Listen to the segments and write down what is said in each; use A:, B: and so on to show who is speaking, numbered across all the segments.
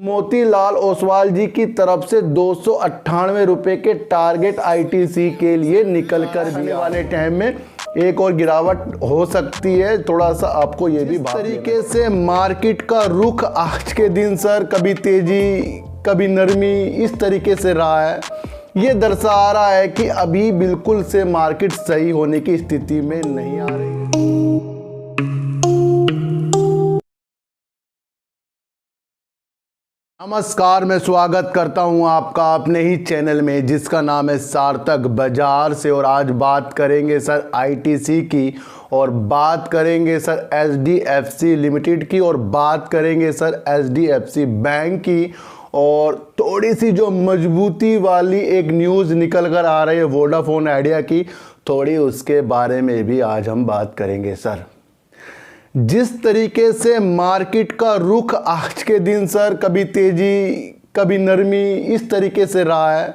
A: मोतीलाल ओसवाल जी की तरफ से 298 रुपए के टारगेट आईटीसी के लिए निकल कर भी वाले टाइम में एक और गिरावट हो सकती है। थोड़ा सा आपको ये भी तरीके से मार्केट का रुख आज के दिन सर कभी तेजी कभी नरमी इस तरीके से रहा है। ये दर्शा रहा है कि अभी बिल्कुल से मार्केट सही होने की स्थिति में नहीं आ रही है। नमस्कार, मैं स्वागत करता हूं आपका अपने ही चैनल में जिसका नाम है सार्थक बाजार से। और आज बात करेंगे सर आईटीसी की, और बात करेंगे सर एचडीएफसी लिमिटेड की, और बात करेंगे सर एचडीएफसी बैंक की। और थोड़ी सी जो मजबूती वाली एक न्यूज़ निकल कर आ रही है वोडाफोन आइडिया की, थोड़ी उसके बारे में भी आज हम बात करेंगे सर। जिस तरीके से मार्केट का रुख आज के दिन सर कभी तेजी कभी नरमी इस तरीके से रहा है,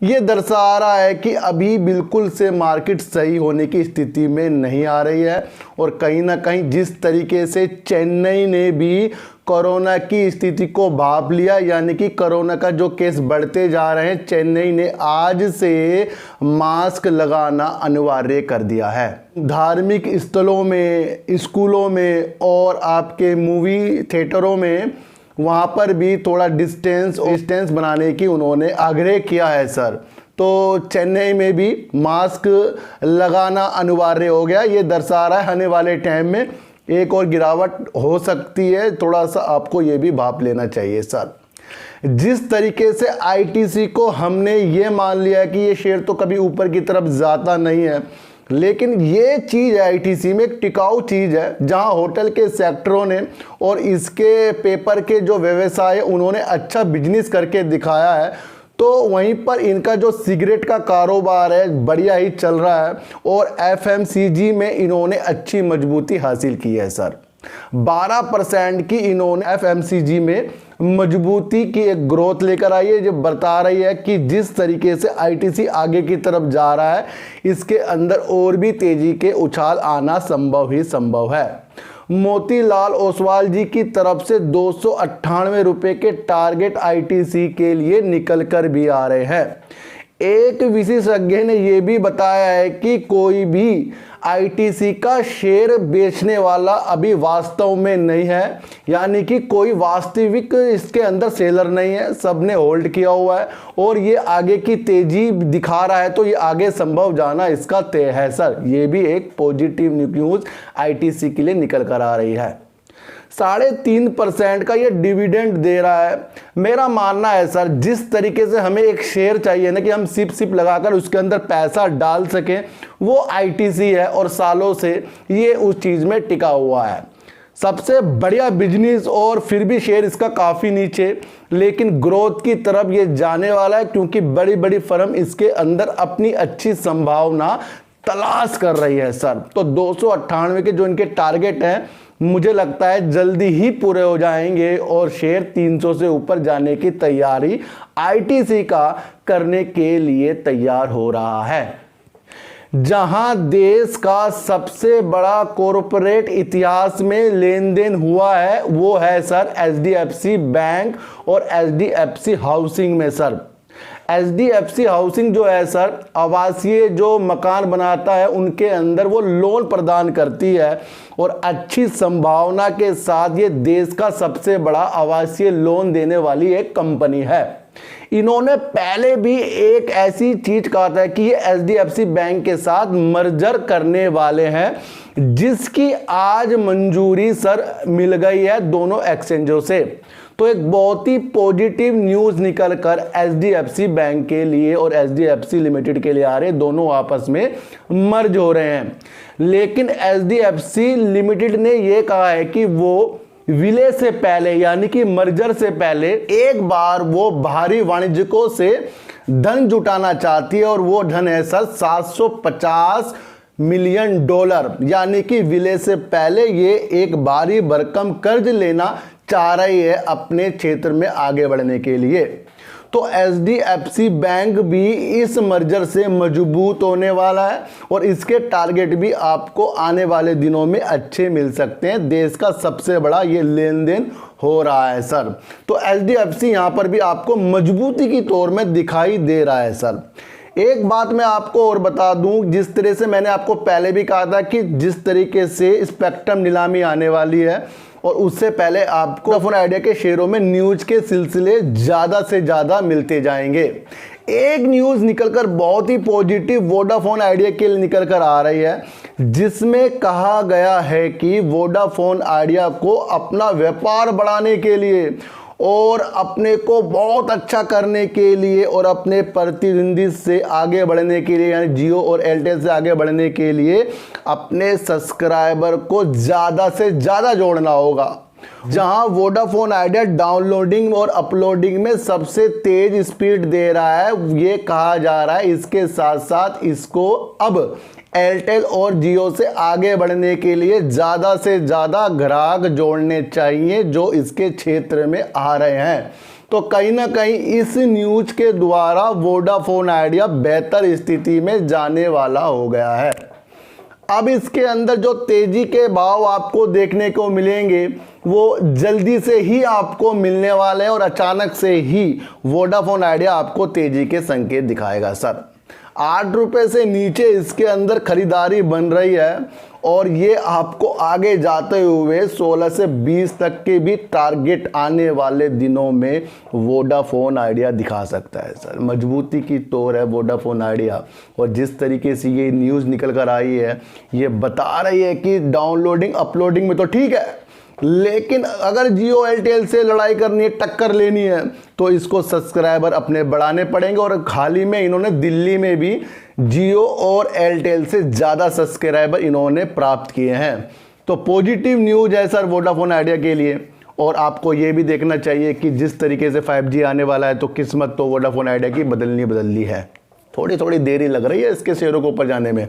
A: ये दर्शा रहा है कि अभी बिल्कुल से मार्केट सही होने की स्थिति में नहीं आ रही है। और कहीं ना कहीं जिस तरीके से चेन्नई ने भी कोरोना की स्थिति को भांप लिया, यानी कि कोरोना का जो केस बढ़ते जा रहे हैं, चेन्नई ने आज से मास्क लगाना अनिवार्य कर दिया है। धार्मिक स्थलों में, स्कूलों में और आपके मूवी थिएटरों में वहाँ पर भी थोड़ा डिस्टेंस बनाने की उन्होंने आग्रह किया है सर। तो चेन्नई में भी मास्क लगाना अनिवार्य हो गया। ये दर्शा रहा है आने वाले टाइम में एक और गिरावट हो सकती है। थोड़ा सा आपको ये भी भाप लेना चाहिए सर। जिस तरीके से आईटीसी को हमने ये मान लिया कि ये शेयर तो कभी ऊपर की तरफ जाता नहीं है, लेकिन ये चीज़ आईटीसी में एक टिकाऊ चीज़ है। जहां होटल के सेक्टरों ने और इसके पेपर के जो व्यवसाय उन्होंने अच्छा बिजनेस करके दिखाया है, तो वहीं पर इनका जो सिगरेट का कारोबार है बढ़िया ही चल रहा है। और एफएमसीजी में इन्होंने अच्छी मजबूती हासिल की है सर। 12% की इन्होंने एफएमसीजी में मजबूती की एक ग्रोथ लेकर आई है, जो बता रही है कि जिस तरीके से आईटीसी आगे की तरफ जा रहा है, इसके अंदर और भी तेजी के उछाल आना संभव ही संभव है। मोतीलाल ओसवाल जी की तरफ से 298 रुपए के टारगेट आईटीसी के लिए निकल कर भी आ रहे हैं। एक विशेषज्ञ ने यह भी बताया है कि कोई भी आईटीसी का शेयर बेचने वाला अभी वास्तव में नहीं है, यानी कि कोई वास्तविक इसके अंदर सेलर नहीं है, सबने होल्ड किया हुआ है। और ये आगे की तेजी दिखा रहा है, तो ये आगे संभव जाना इसका तय है सर। ये भी एक पॉजिटिव न्यूज़ आईटीसी के लिए निकल कर आ रही है। 3.5% का ये डिविडेंड दे रहा है। मेरा मानना है सर, जिस तरीके से हमें एक शेयर चाहिए ना कि हम सिप लगाकर उसके अंदर पैसा डाल सकें, वो आईटीसी है। और सालों से ये उस चीज़ में टिका हुआ है। सबसे बढ़िया बिजनेस, और फिर भी शेयर इसका काफ़ी नीचे, लेकिन ग्रोथ की तरफ ये जाने वाला है, क्योंकि बड़ी बड़ी फर्म इसके अंदर अपनी अच्छी संभावना तलाश कर रही है सर। तो 298 के जो इनके टारगेट हैं, मुझे लगता है जल्दी ही पूरे हो जाएंगे और शेयर 300 से ऊपर जाने की तैयारी आईटीसी का करने के लिए तैयार हो रहा है। जहां देश का सबसे बड़ा कॉरपोरेट इतिहास में लेन देन हुआ है, वो है सर एचडीएफसी बैंक और एचडीएफसी हाउसिंग में सर। एचडीएफसी हाउसिंग जो है सर, आवासीय जो मकान बनाता है उनके अंदर वो लोन प्रदान करती है, और अच्छी संभावना के साथ ये देश का सबसे बड़ा आवासीय लोन देने वाली एक कंपनी है। इन्होंने पहले भी एक ऐसी चीज कहा था कि ये एचडीएफसी बैंक के साथ मर्जर करने वाले हैं, जिसकी आज मंजूरी सर मिल गई है दोनों एक्सचेंजों से। तो एक बहुत ही पॉजिटिव न्यूज़ निकल कर एचडीएफसी बैंक के लिए और एचडीएफसी लिमिटेड के लिए आ रहे, दोनों आपस में मर्ज हो रहे हैं। लेकिन एचडीएफसी लिमिटेड ने यह कहा है कि वो विलय से पहले, यानी कि मर्जर से पहले, एक बार वो भारी वाणिज्यिकों से धन जुटाना चाहती है, और वो धन है सर $750 मिलियन, यानी कि विलय से पहले ये एक भारी भरकम कर्ज लेना चाह रही है अपने क्षेत्र में आगे बढ़ने के लिए। तो HDFC बैंक भी इस मर्जर से मजबूत होने वाला है और इसके टारगेट भी आपको आने वाले दिनों में अच्छे मिल सकते हैं। देश का सबसे बड़ा ये लेन देन हो रहा है सर। तो HDFC यहाँ पर भी आपको मजबूती की तौर में दिखाई दे रहा है सर। एक बात मैं आपको और बता दूं, जिस तरह से मैंने आपको पहले भी कहा था कि जिस तरीके से स्पेक्ट्रम नीलामी आने वाली है और उससे पहले आपको वोडाफोन आइडिया के शेयरों में न्यूज के सिलसिले ज़्यादा से ज़्यादा मिलते जाएंगे। एक न्यूज़ निकलकर बहुत ही पॉजिटिव वोडाफोन आइडिया के लिए निकल कर आ रही है, जिसमें कहा गया है कि वोडाफोन आइडिया को अपना व्यापार बढ़ाने के लिए और अपने को बहुत अच्छा करने के लिए और अपने प्रतिद्वंदी से आगे बढ़ने के लिए, यानी जियो और एयरटेल से आगे बढ़ने के लिए अपने सब्सक्राइबर को ज़्यादा से ज़्यादा जोड़ना होगा। जहां वोडाफोन आइडिया डाउनलोडिंग और अपलोडिंग में सबसे तेज स्पीड दे रहा है, ये कहा जा रहा है। इसके साथ साथ इसको अब एयरटेल और जियो से आगे बढ़ने के लिए ज़्यादा से ज़्यादा ग्राहक जोड़ने चाहिए जो इसके क्षेत्र में आ रहे हैं। तो कहीं ना कहीं इस न्यूज के द्वारा वोडाफोन आइडिया बेहतर स्थिति में जाने वाला हो गया है। अब इसके अंदर जो तेजी के भाव आपको देखने को मिलेंगे वो जल्दी से ही आपको मिलने वाले हैं और अचानक से ही वोडाफोन आइडिया आपको तेजी के संकेत दिखाएगा सर। 8 रुपये से नीचे इसके अंदर खरीदारी बन रही है और ये आपको आगे जाते हुए 16 से 20 तक के भी टारगेट आने वाले दिनों में वोडाफोन आइडिया दिखा सकता है सर। मजबूती की तौर है वोडाफोन आइडिया। और जिस तरीके से ये न्यूज़ निकल कर आई है, ये बता रही है कि डाउनलोडिंग अपलोडिंग में तो ठीक है, लेकिन अगर जियो एयरटेल से लड़ाई करनी है, टक्कर लेनी है, तो इसको सब्सक्राइबर अपने बढ़ाने पड़ेंगे। और हाल ही में इन्होंने दिल्ली में भी जियो और एयरटेल से ज़्यादा सब्सक्राइबर इन्होंने प्राप्त किए हैं। तो पॉजिटिव न्यूज़ है सर वोडाफोन आइडिया के लिए। और आपको ये भी देखना चाहिए कि जिस तरीके से 5G आने वाला है तो किस्मत तो वोडाफोन आइडिया की बदलनी है। थोड़ी थोड़ी देरी लग रही है इसके शेयरों को ऊपर जाने में।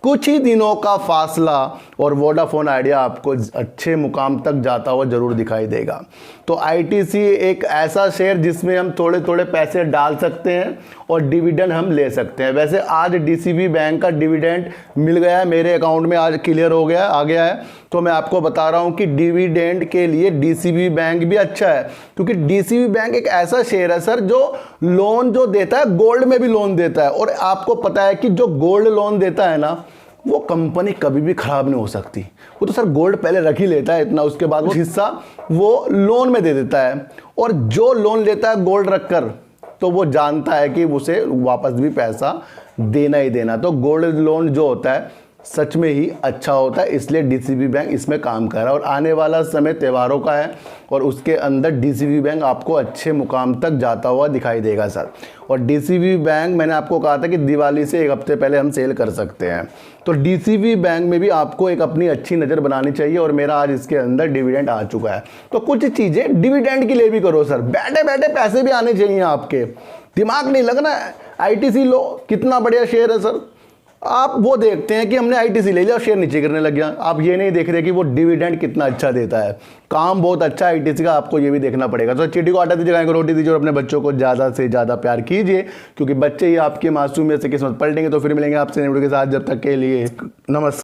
A: कुछ ही दिनों का फासला और वोडाफोन आइडिया आपको अच्छे मुकाम तक जाता हुआ जरूर दिखाई देगा। तो ITC एक ऐसा शेयर जिसमें हम थोड़े थोड़े पैसे डाल सकते हैं और डिविडेंड हम ले सकते हैं। वैसे आज DCB बैंक का डिविडेंड मिल गया है, मेरे अकाउंट में आज क्लियर हो गया, आ गया है। तो मैं आपको बता रहा हूं कि डिविडेंड के लिए DCB बैंक भी अच्छा है, क्योंकि DCB बैंक एक ऐसा शेयर है सर जो लोन जो देता है, गोल्ड में भी लोन देता है। और आपको पता है कि जो गोल्ड लोन देता है ना, वो कंपनी कभी भी खराब नहीं हो सकती। वो तो सर गोल्ड पहले रख ही लेता है इतना, उसके बाद वो हिस्सा वो लोन में दे देता है। और जो लोन लेता है गोल्ड रखकर, तो वो जानता है कि उसे वापस भी पैसा देना ही देना। तो गोल्ड लोन जो होता है सच में ही अच्छा होता है, इसलिए DCB बैंक इसमें काम कर रहा है। और आने वाला समय त्योहारों का है और उसके अंदर DCB बैंक आपको अच्छे मुकाम तक जाता हुआ दिखाई देगा सर। और DCB बैंक मैंने आपको कहा था कि दिवाली से 1 हफ्ते पहले हम सेल कर सकते हैं। तो DCB बैंक में भी आपको एक अपनी अच्छी नज़र बनानी चाहिए। और मेरा आज इसके अंदर डिविडेंड आ चुका है। तो कुछ चीज़ें डिविडेंड के लिए भी करो सर, बैठे बैठे पैसे भी आने चाहिए आपके, दिमाग नहीं लगना है। ITC लो, कितना बढ़िया शेयर है सर। आप वो देखते हैं कि हमने ITC ले लिया और शेयर नीचे गिरने लग गया, आप ये नहीं देख रहे कि वो डिविडेंड कितना अच्छा देता है। काम बहुत अच्छा है ITC का, आपको ये भी देखना पड़ेगा। तो चीटी को आटा दीजिए, गाय को रोटी दीजिए और अपने बच्चों को ज़्यादा से ज़्यादा प्यार कीजिए, क्योंकि बच्चे ही आपकी मासूमियत से किस्मत पलटेंगे। तो फिर मिलेंगे आपसे वीडियो के साथ, जब तक के लिए नमस्कार।